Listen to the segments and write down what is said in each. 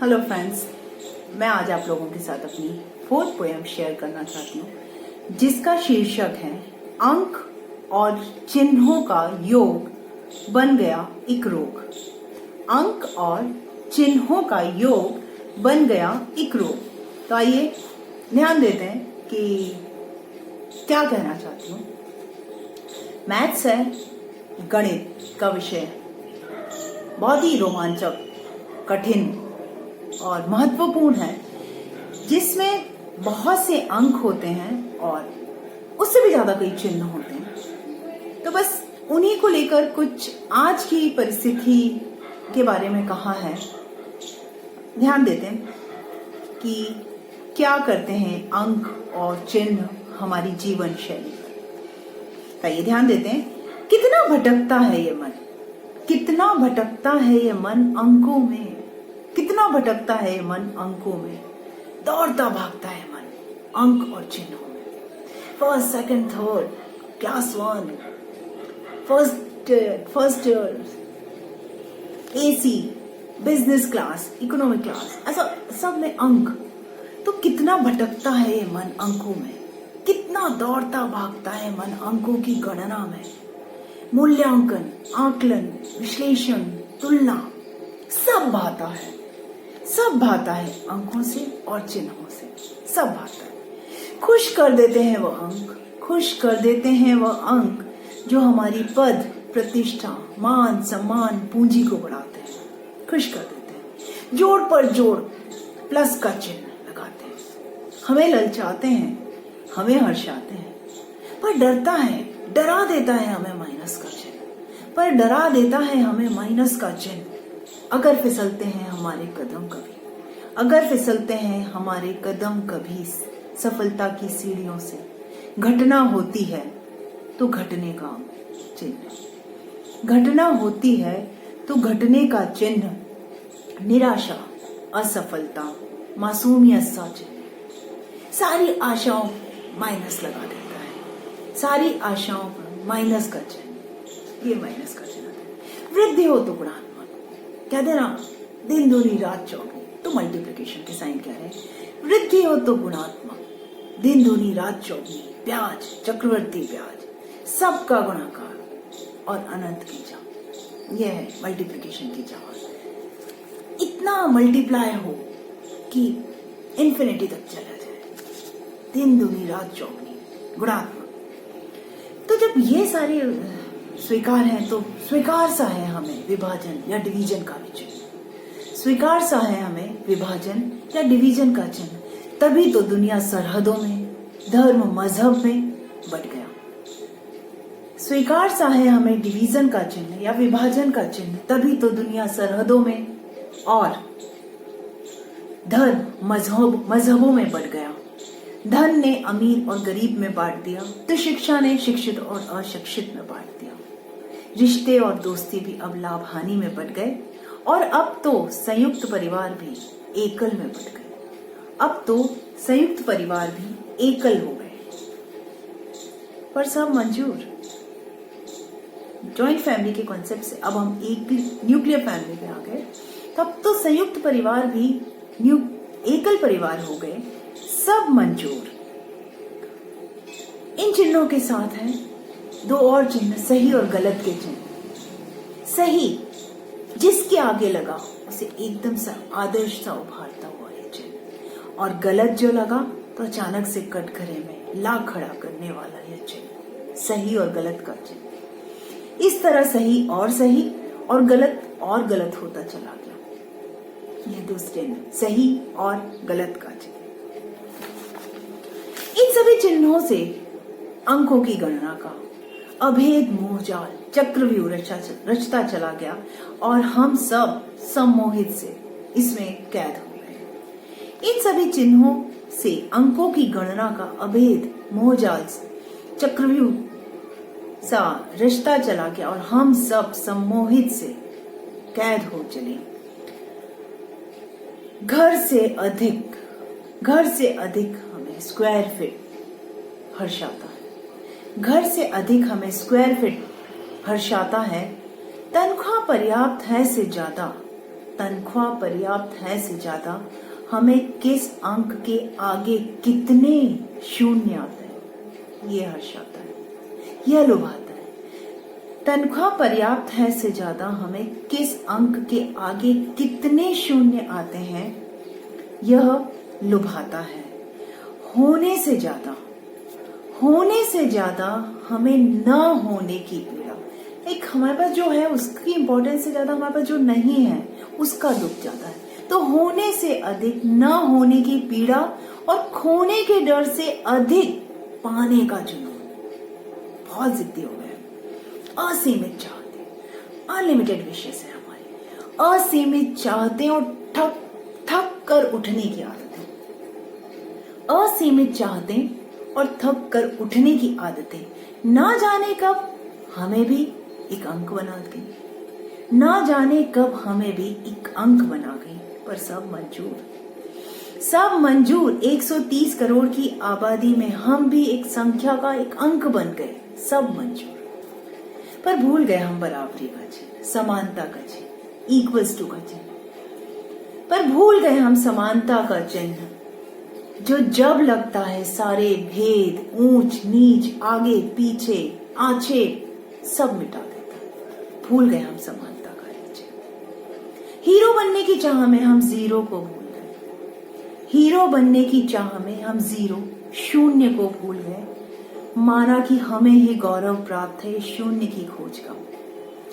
Hello friends, मैं आज आप लोगों के साथ अपनी फोर्थ पोएम शेयर करना चाहती हूँ जिसका शीर्षक है अंक और चिन्हों का योग बन गया एक रोग। अंक और चिन्हों का योग बन गया एक रोग। तो आइए ध्यान देते हैं कि क्या कहना चाहती हूँ। मैथ्स है, गणित का विषय, बहुत ही रोमांचक, कठिन और महत्वपूर्ण है, जिसमें बहुत से अंक होते हैं और उससे भी ज्यादा कई चिन्ह होते हैं। तो बस उन्हीं को लेकर कुछ आज की परिस्थिति के बारे में कहा है। ध्यान देते हैं कि क्या करते हैं अंक और चिन्ह हमारी जीवन शैली पर। तो ये ध्यान देते हैं, कितना भटकता है ये मन, कितना भटकता है ये मन अंकों में, कितना भटकता है मन अंकों में, दौड़ता भागता है मन अंक और चिन्हों में। First, second, third, class 1, first year, AC, business class, economic class, ऐसा सब में अंक। तो कितना भटकता है ये मन अंकों में, कितना दौड़ता भागता है मन अंकों की गणना में। मूल्यांकन, आकलन, विश्लेषण, तुलना, सब भाता है, सब भाता है अंकों से और चिन्हों से, सब भाता है। खुश कर देते हैं वो अंक, खुश कर देते हैं वो अंक जो हमारी पद, प्रतिष्ठा, मान, सम्मान, पूंजी को बढ़ाते हैं, खुश कर देते हैं। जोड़ पर जोड़ प्लस का चिन्ह लगाते हैं, हमें ललचाते हैं, हमें हर्षाते हैं। पर डरता है, डरा देता है हमें माइनस का चिन्ह, पर डरा देता है हमें माइनस का चिन्ह। अगर फिसलते हैं हमारे कदम कभी, अगर फिसलते हैं हमारे कदम कभी सफलता की सीढ़ियों से, घटना होती है तो घटने का चिन्ह, घटना होती है तो घटने का चिन्ह, निराशा, असफलता, मासूमियत सा चिन्ह। सारी आशाओं माइनस लगा देता है, सारी आशाओं पर माइनस का चिन्ह, ये माइनस का चिन्ह है। वृद्धि हो तो गुणात्मक, कहते ना दिन दूनी रात चौगुनी, तो मल्टीप्लिकेशन के साइन कह रहे हैं। वृद्धि हो तो गुणात्मक, दिन दूनी रात चौगुनी, ब्याज, चक्रवर्ती ब्याज, सबका गुणाकार और अनंत की चाह, यह है मल्टीप्लिकेशन की चाह। इतना मल्टीप्लाई हो कि इंफिनिटी तक चला जाए, दिन दूनी रात चौगुनी, गुणात्मक। तो जब ये सारे स्वीकार है तो स्वीकार सा है हमें विभाजन या डिवीजन का भी चिन्ह, स्वीकार सा है हमें विभाजन या डिवीजन का चिन्ह। तभी तो दुनिया सरहदों में, धर्म, मजहब में बट गया। स्वीकार सा है हमें डिवीजन का चिन्ह या विभाजन का चिन्ह, तभी तो दुनिया सरहदों में और धर्म, मजहबों में बट गया। धन ने अमीर और गरीब में बांट दिया, तो शिक्षा ने शिक्षित और अशिक्षित में बांट दिया। रिश्ते और दोस्ती भी अब लाभ हानि में बट गए, और अब तो संयुक्त परिवार भी एकल में बट गए। अब तो संयुक्त परिवार भी एकल हो गए। पर सब मंजूर, जॉइंट फैमिली के कॉन्सेप्ट से अब हम एक न्यूक्लियर फैमिली पे आ गए। तब तो संयुक्त परिवार भी एकल परिवार हो गए, सब मंजूर। इन चिन्हों के साथ हैं दो और चिन्ह, सही और गलत के चिन्ह। सही जिसके आगे लगा उसे एकदम सा आदर्श सा उभारता हुआ ये चिन्ह, और गलत जो लगा तो अचानक से कटघरे में ला खड़ा करने वाला ये चिन्ह, सही और गलत का चिन्ह। इस तरह सही और गलत होता चला गया। ये दूसरे में सही और गलत का चिन्ह। इन सभी चिन्हों से अंकों की गणना का अभेद मोहजाल चक्रव्यूह रचता चला गया, और हम सब सम्मोहित से इसमें कैद हो गए। इन सभी चिन्हों से अंकों की गणना का अभेद मोहजाल चक्रव्यूह सा रचता चला गया, और हम सब सम्मोहित से कैद हो चले। घर से अधिक हमें स्क्वायर फीट हर्षाता है, घर से अधिक हमें स्क्वायर फीट हर्षाता है। तनख्वाह पर्याप्त है से ज्यादा तनख्वाह पर्याप्त है से ज्यादा हमें किस अंक के आगे कितने शून्य आते हैं, ये हर्षाता है, यह लुभाता है। तनख्वाह पर्याप्त है से ज्यादा हमें किस अंक के आगे कितने शून्य आते हैं, यह लुभाता है। होने से ज्यादा हमें न होने की पीड़ा, एक हमारे पास जो है उसकी इंपॉर्टेंस से ज्यादा हमारे पास जो नहीं है उसका दुख ज्यादा है। तो होने से अधिक न होने की पीड़ा और खोने के डर से अधिक पाने का जुनून। बहुत जिद्दी हो गए। असीमित चाहते, अनलिमिटेड विशेष है हमारी। असीमित चाहते और थक थक कर उठने की आदत है। असीमित चाहते और थक कर उठने की आदतें ना जाने कब हमें भी एक अंक बना गई, ना जाने कब हमें भी एक अंक बना गई। पर सब मंजूर 130 करोड़ की आबादी में हम भी एक संख्या का एक अंक बन गए, सब मंजूर। पर भूल गए हम बराबरी का चिन्ह, समानता का चिन्ह, इक्वल्स टू का चिन्ह। पर भूल गए हम समानता का चिन्ह, जो जब लगता है सारे भेद, ऊंच नीच, आगे पीछे, आक्षेप सब मिटा देता है। भूल गए हम समानता का चिन्ह। हीरो बनने की चाह में हम जीरो को भूल गए। हीरो बनने की चाह में हम जीरो, शून्य को भूल गए। माना कि हमें ही गौरव प्राप्त है इस शून्य की खोज का।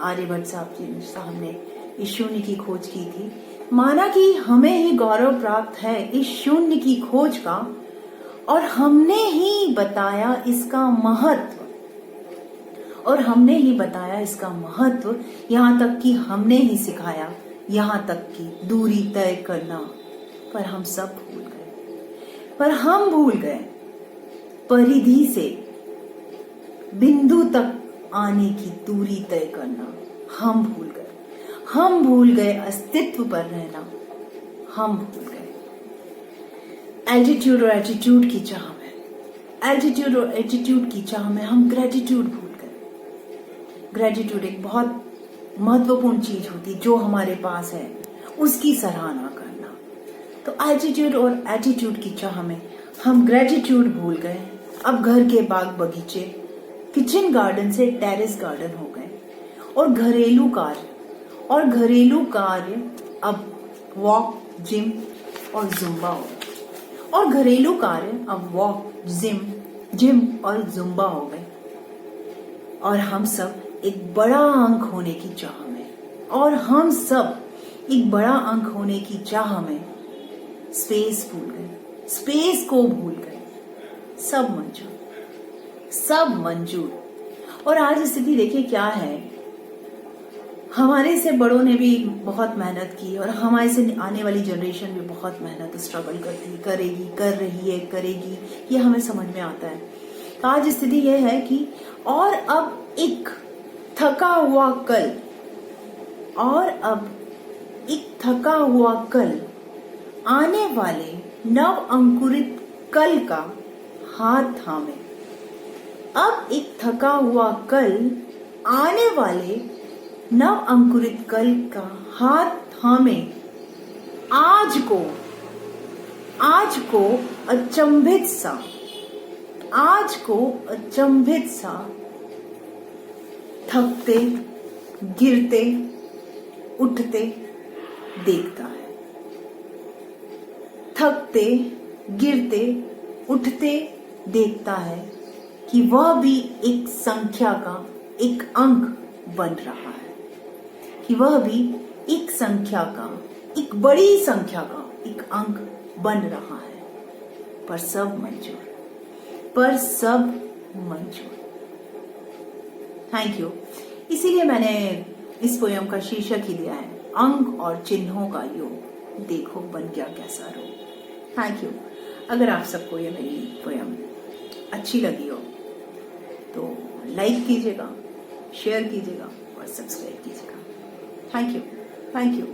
आर्यभट्ट साहब ने इस शून्य की खोज की थी। माना कि हमें ही गौरव प्राप्त है इस शून्य की खोज का, और हमने ही बताया इसका महत्व, यहाँ तक कि हमने ही सिखाया, यहाँ तक कि दूरी तय करना। पर हम सब भूल गए। पर हम भूल गए परिधि से बिंदु तक आने की दूरी तय करना। हम भूल गए अस्तित्व पर रहना। हम भूल गए एल्टीट्यूड और एटीट्यूड की चाह में, हम ग्रेटिट्यूड भूल गए। ग्रेटिट्यूड एक बहुत महत्वपूर्ण चीज होती, जो हमारे पास है उसकी सराहना करना। तो एल्टीट्यूड और एटीट्यूड की चाह में हम ग्रेटिट्यूड भूल गए। अब घर के बाग बगीचे किचन गार्डन से टेरेस गार्डन हो गए, और घरेलू कार्य अब वॉक, जिम और जुम्बा हो गए। और घरेलू कार्य अब वॉक, जिम और जुम्बा हो गए। और हम सब एक बड़ा अंक होने की चाह में स्पेस को भूल गए। सब मंजूर। और आज स्थिति देखिए क्या है। हमारे से बड़ों ने भी बहुत मेहनत की, और हमारे से आने वाली जनरेशन भी बहुत मेहनत, स्ट्रगल करेगी, ये हमें समझ में आता है। तो आज स्थिति यह है कि और अब एक थका हुआ कल आने वाले नव अंकुरित कल का हाथ थामे। अब एक थका हुआ कल आने वाले नव अंकुरित कल का हाथ थामे आज को अचंभित सा थकते गिरते उठते देखता है। थकते गिरते उठते देखता है कि वह भी एक संख्या का एक अंक बन रहा है, कि वह भी एक संख्या का, एक बड़ी संख्या का एक अंक बन रहा है। पर सब मंजूर। Thank you. इसीलिए मैंने इस पोयम का शीर्षक ही दिया है, अंक और चिन्हों का योग, देखो बन गया कैसा रोग। Thank you. अगर आप सबको ये मेरी पोयम अच्छी लगी हो तो लाइक कीजिएगा, शेयर कीजिएगा और सब्सक्राइब कीजिएगा। Thank you.